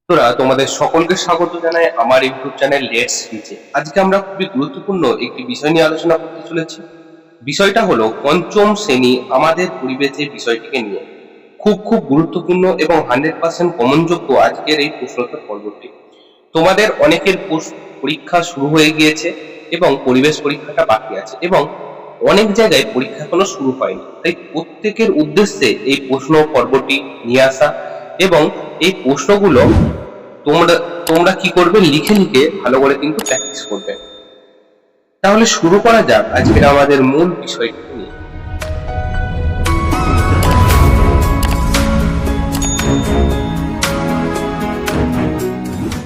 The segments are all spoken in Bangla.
তোরা তোমাদের সকলকে স্বাগত জানাই আমার ইউটিউব চ্যানেল লেটস রিচে। আজকে আমরা খুবই গুরুত্বপূর্ণ একটি বিষয় নিয়ে আলোচনা করতে চলেছি। বিষয়টা হলো পঞ্চম শ্রেণী আমাদের পরিবেশের বিষয়টিকে নিয়ে। খুব গুরুত্বপূর্ণ এবং 100% কমনযোগ্য আজকের এই প্রশ্নোত্তর পর্বটি। তোমাদের অনেকের পরীক্ষা শুরু হয়ে গিয়েছে এবং পরিবেশ পরীক্ষাটা বাকি আছে এবং অনেক জায়গায় পরীক্ষা এখনো শুরু হয়নি, তাই প্রত্যেকের উদ্দেশ্যে এই প্রশ্ন পর্বটি নিয়ে আসা এবং এই প্রশ্নগুলো তোমরা তোমরা কি করবে, লিখে লিখে ভালো করে কিন্তু প্র্যাকটিস করবে। তাহলে শুরু করা যাক আজকের আমাদের মূল বিষয়টি নিয়ে।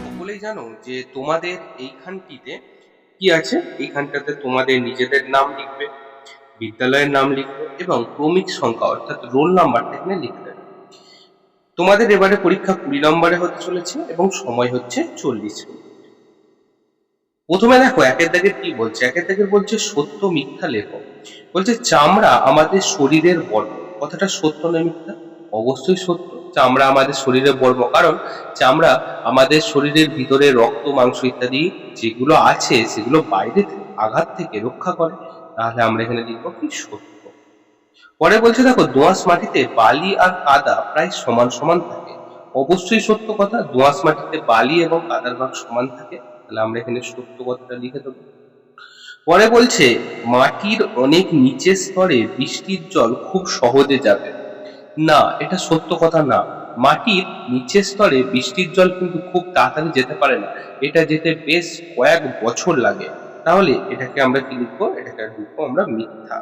সকলেই জানো যে তোমাদের এইখানটিতে কি আছে, এইখানটাতে তোমাদের নিজেদের নাম লিখবে, বিদ্যালয়ের নাম লিখবে এবং ক্রমিক সংখ্যা অর্থাৎ রোল নাম্বারটা এখানে লিখবে। তোমাদের এবারে পরীক্ষা 20 নম্বরে হতে চলেছে এবং সময় হচ্ছে 40 মিনিট। প্রথমে দেখো একের দাগে কি বলছে, একের দাগে বলছে সত্য মিথ্যা লেখো। বলছে চামড়া আমাদের শরীরের বর্ম। কথাটা সত্য না মিথ্যা? অবশ্যই সত্য। চামড়া আমাদের শরীরের বর্ম, কারণ চামড়া আমাদের শরীরের ভিতরে রক্ত মাংস ইত্যাদি যেগুলো আছে সেগুলো বাইরে আঘাত থেকে রক্ষা করে। তাহলে আমরা এখানে লিখবো কি সত্য। পরে বলছে দেখো দোআঁশ মাটিতে বালি আর কাদা প্রায় সমান সমান থাকে। অবশ্যই সত্য কথা, দোআঁশ মাটিতে বালি এবং কাদার ভাগ সমান থাকে। তাহলে আমরা এখানে সত্য কথাটা লিখে দেবো। পরে বলছে মাটির অনেক নিচের স্তরে বৃষ্টির জল খুব সহজে যাবে না। এটা সত্য কথা না। মাটির নিচের স্তরে বৃষ্টির জল কিন্তু খুব তাড়াতাড়ি যেতে পারে না, এটা যেতে বেশ কয়েক বছর লাগে। তাহলে এটাকে আমরা কি লিখবো, এটাকে লিখবো আমরা মিথ্যা।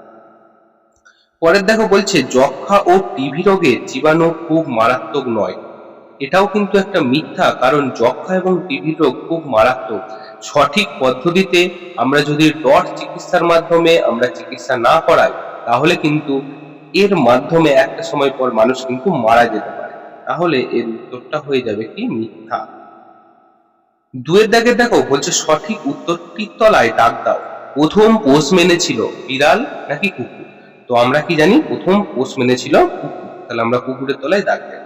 পরের দেখো বলছে যক্ষা ও টিবি রোগের জীবাণু খুব মারাত্মক নয়। এটাও কিন্তু একটা মিথ্যা, কারণ যক্ষা এবং টিবি রোগ খুব মারাত্মক। সঠিক পদ্ধতিতে আমরা যদি ডট চিকিৎসার মাধ্যমে আমরা চিকিৎসা না করাই, তাহলে কিন্তু এর মাধ্যমে একটা সময় পর মানুষ কিন্তু মারা যেতে পারে। তাহলে এর উত্তরটা হয়ে যাবে কি মিথ্যা। দুয়ের দাগে দেখো বলছে সঠিক উত্তরটির তলায় দাগ দাও। প্রথম পোষ মেনেছিল বিড়াল নাকি কুকুর? তো আমরা কি জানি প্রথম পোষ মেনেছিল কুকুর, তাহলে আমরা কুকুরের তলায় দাগ দেব।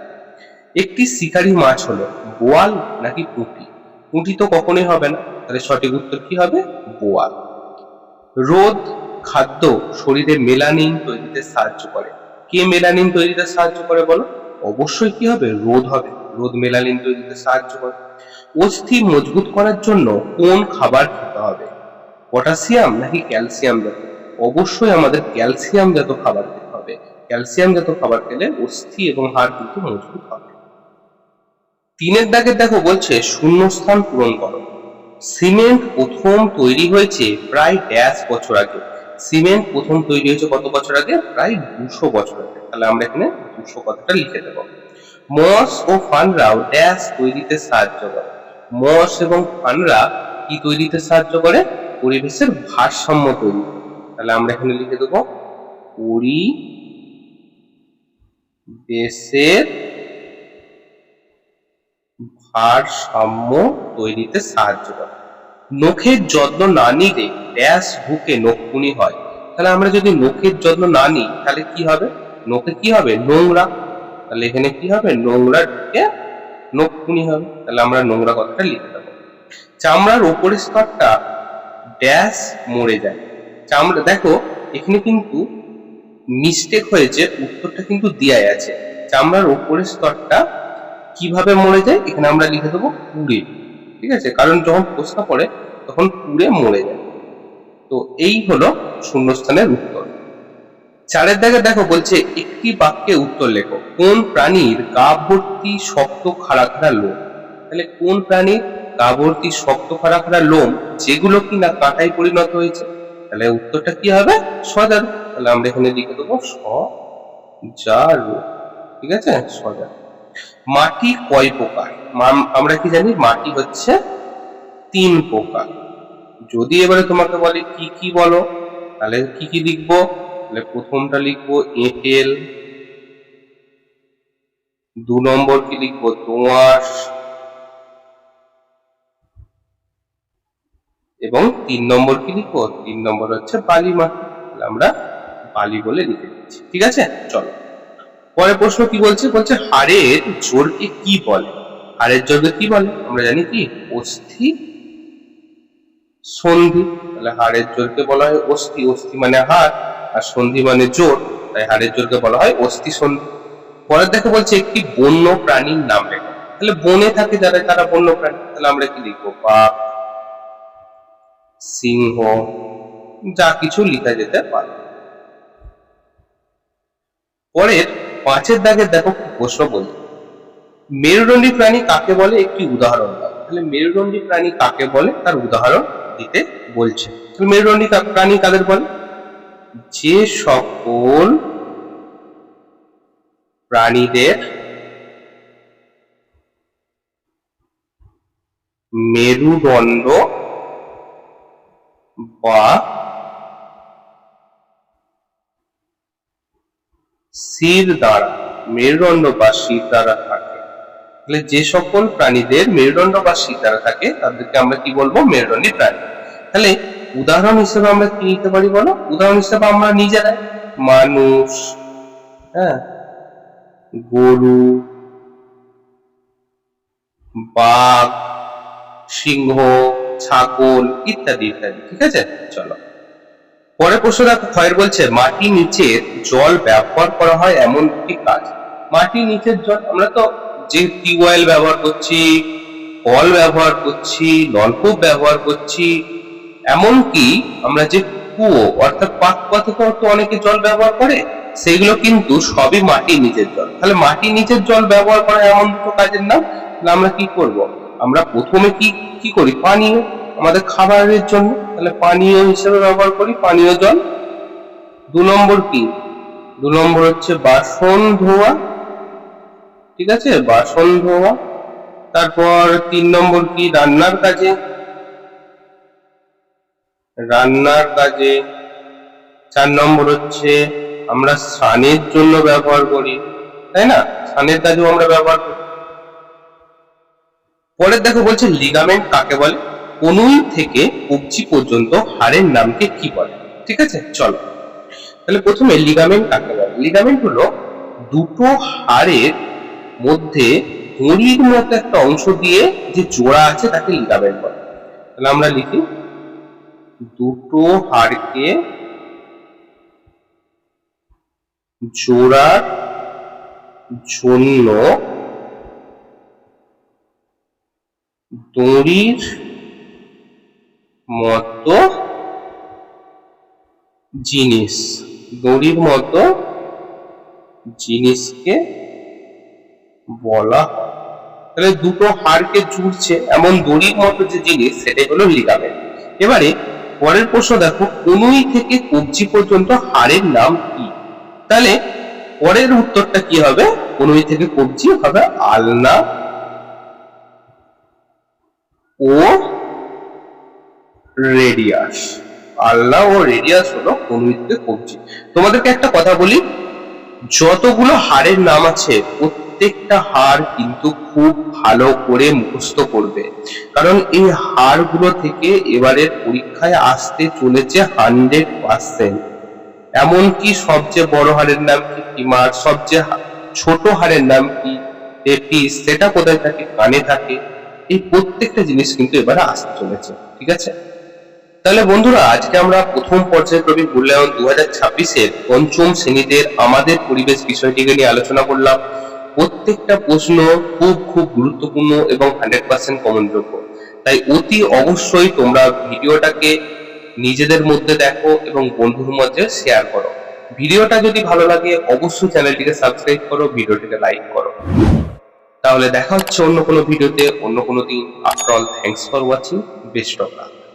একটি শিকারী মাছ হলো বোয়াল নাকি পুঁটি? পুঁটি তো কখনোই হবে না, তাহলে সঠিক উত্তর কি হবে, বোয়াল। রোদ খাদ্য শরীরে মেলানিন তৈরিতে সাহায্য করে। কে মেলানিন তৈরিতে সাহায্য করে বলো? অবশ্যই কি হবে, রোদ হবে। রোদ মেলানিন তৈরিতে সাহায্য করে। অস্থি মজবুত করার জন্য কোন খাবার খেতে হবে? পটাশিয়াম নাকি ক্যালসিয়াম জাত? অবশ্যই আমাদের ক্যালসিয়াম জাত খাবার খেতে হবে। ক্যালসিয়াম জাত খাবার খেলে অস্থি এবং হাড় কিন্তু মজবুত হবে। তিনের দাগে দেখো বলছে শূন্যস্থান পূরণ করো। সিমেন্ট প্রথম তৈরি হয়েছে প্রায় ড্যাশ বছর আগে। সিমেন্ট প্রথম তৈরি হয়েছে কত বছর আগে? প্রায় 200 বছর আগে। তাহলে আমরা এখানে 200 কথাটা লিখে দেব। মস ও ফানরাও ড্যাশ তৈরিতে সাহায্য করে। মস এবং ফানরা কি তৈরিতে সাহায্য করে? পরিবেশের ভারসাম্য তৈরি করে। তাহলে আমরা এখানে লিখে দেব পরিবেশের ভারসাম্য তৈরিতে সাহায্য করে। নখের যত্ন না নিলে ড্যাশ ভুকে নখকুনি হয়। তাহলে আমরা যদি নখের যত্ন না নিই তাহলে কি হবে? নখে কি হবে, নোংরা। তাহলে এখানে কি হবে, নোংরা ঢুকে নখকুনি হবে। তাহলে আমরা নোংরা কথাটা লিখে দেবো। চামড়ার উপরের স্তরটা ড্যাশ মরে যায়। চামড়া দেখো এখানে কিন্তু মিস্টেক হয়েছে, উত্তরটা কিন্তু দেয়াই আছে। চামড়ার উপরের স্তরটা কিভাবে মরে যায়, এখানে আমরা লিখে দেবো পুড়ে। ঠিক আছে, কারণ যখন ফোসকা পড়ে তখন পুড়ে মরে যায়। তো এই হলো শূন্যস্থানের উত্তর। চারের দাগে দেখো বলছে একটি বাক্যে উত্তর লেখো। কোন প্রাণীর গা ভর্তি শক্ত খাড়া খাড়া লোম? তাহলে কোন প্রাণীর গা ভর্তি শক্ত খাড়া খাড়া লোম যেগুলো কিনা কাঁটায় পরিণত হয়েছে? তাহলে উত্তরটা কি হবে, সজারু। তাহলে আমরা এখানে লিখে দেবো সজারু। ঠিক আছে, সজারু। মাটি কয় প্রকার? আমরা কি জানি মাটি হচ্ছে 3 প্রকার। যদি এবারে তোমাকে বলে কি কি বলো, তাহলে কি কি লিখবো? তাহলে প্রথমটা লিখবো এঁটেল, 2 নম্বর কি লিখবো দোআঁশ, এবং 3 নম্বর কি লিখবো, 3 নম্বর হচ্ছে বালি মাটি। তাহলে আমরা বালি বলে লিখে দিচ্ছি। ঠিক আছে, চলো পরের প্রশ্ন কি বলছে, বলছে হাড়ের জোরকে কি বলে? হাড়ের জোরকে কি বলে? আমরা জানি কি? অস্থি সন্ধি। তাহলে হাড়ের জোরকে বলা হয় অস্থি, অস্থি মানে হাড় আর সন্ধি মানে জোর, তাই হাড়ের জোরকে বলা হয় অস্থি সন্ধি। পরের দেখে বলছে একটি বন্য প্রাণীর নাম লেখো। তাহলে বনে থাকে যারা, তারা বন্য প্রাণী। তাহলে আমরা কি লিখবো? বাঘ, সিংহ, যা কিছু লেখা যেতে পারে। পরের 5 দাগের দেখো কি প্রশ্ন বলছে, মেরুদণ্ডী প্রাণী কাকে বলে একটি উদাহরণ দাও। তাহলে মেরুদণ্ডী প্রাণী কাকে বলে তার উদাহরণ দিতে বলছে। মেরুদণ্ডী প্রাণী কাদের বলে? যে সকল প্রাণীদের মেরুদণ্ড বা শির দ্বারা, মেরুদণ্ড বা শির দ্বারা থাকে। তাহলে যে সকল প্রাণীদের মেরুদণ্ড বা শির দ্বারা থাকে তাদেরকে আমরা কি বলবো? মেরুদণ্ডী প্রাণী। তাহলে উদাহরণ হিসেবে আমরা কি নিতে পারি বলো? উদাহরণ হিসেবে আমরা নিজেরাই মানুষ, হ্যাঁ, গরু, বাঘ, সিংহ, ছাগল ইত্যাদি ইত্যাদি। ঠিক আছে, চলো পরের প্রশ্ন দেখো। ক্ষয়ের বলছে মাটির নিচের জল ব্যবহার করা হয় এমন দুটি কাজ। মাটির নিচের জল, আমরা তো যে টিউবওয়েল ব্যবহার করছি, কল ব্যবহার করছি, নলকূপ ব্যবহার করছি, এমনকি আমরা যে কুয়ো অর্থাৎ পাককুয়া থেকেও তো অনেকে জল ব্যবহার করে, সেগুলো কিন্তু সবই মাটির নিচের জল। তাহলে মাটির নিচের জল ব্যবহার করা এমন দুটো কাজের নাম। তাহলে আমরা কি করব? আমরা প্রথমে কি করি? পানীয়, আমাদের খাবারের জন্য, তাহলে পানীয় হিসেবে ব্যবহার করি পানীয় জল। 2 নম্বর কি? 2 নম্বর হচ্ছে বাসন ধোয়া। ঠিক আছে, বাসন ধোয়া। তারপর 3 নম্বর কি? রান্নার কাজে, রান্নার কাজে। 4 নম্বর হচ্ছে আমরা স্নানের জন্য ব্যবহার করি, তাই না? স্নানের কাজেও আমরা ব্যবহার করি। পরের দেখো বলছে লিগামেন্ট কাকে বলে? কনুই থেকে কবজি পর্যন্ত হাড়ের নামকে কি বলে? ঠিক আছে, চলো তাহলে প্রথমে লিগামেন্ট কাকে বলে? লিগামেন্ট হলো দুটো হাড়ের মধ্যে দড়ির মতো একটা অংশ দিয়ে যে জোড়া আছে তাকে লিগামেন্ট বলে। তাহলে আমরা লিখি দুটো হাড়কে জোড়ার জন্য দড়ির মতো জিনিস, দড়ির মতো জিনিসকে বলা হয়। তাহলে দুটো হাড়কে জুড়ছে এমন দড়ির মতো যে জিনিস, সেটাই হলো লিগামেন্ট। এবারে পরের প্রশ্ন দেখো, কনুই থেকে কবজি পর্যন্ত হাড়ের নাম কি? তাহলে পরের উত্তরটা কি হবে? কনুই থেকে কবজি হবে আলনা ও রেডিয়াস। আলনা ও রেডিয়াস হলো কনুই থেকে কবজি। তোমাদেরকে একটা কথা বলি, যতগুলো হাড়ের নাম আছে প্রত্যেকটা হাড় কিন্তু খুব ভালো করে মুখস্থ করবে, কারণ এই হাড়গুলো থেকে এবারের পরীক্ষায় আসতে চলেছে 100%। এমনকি সবচেয়ে বড় হাড়ের নাম কি? ফিমার। সবচেয়ে ছোট হাড়ের নাম কি? টেপিস। সেটা কোথায় থাকে? কানে থাকে। এই প্রত্যেকটা জিনিস কিন্তু এবারে আসতে চলেছে। ঠিক আছে, তাহলে বন্ধুরা আজকে আমরা প্রথম পর্যায়ক্রমিক মূল্যায়ন 2026-এর পঞ্চম শ্রেণীদের আমাদের পরিবেশ বিষয়টিকে নিয়ে আলোচনা করলাম। প্রত্যেকটা প্রশ্ন খুব খুব গুরুত্বপূর্ণ এবং 100% কমনযোগ্য। তাই অতি অবশ্যই তোমরা ভিডিওটাকে নিজেদের মধ্যে দেখো এবং বন্ধুর মধ্যে শেয়ার করো। ভিডিওটা যদি ভালো লাগে অবশ্যই চ্যানেলটিকে সাবস্ক্রাইব করো, ভিডিওটিকে লাইক করো। তাহলে দেখা হচ্ছে অন্য কোনো ভিডিওতে অন্য কোনো দিন। After all, thanks for watching. Best of luck.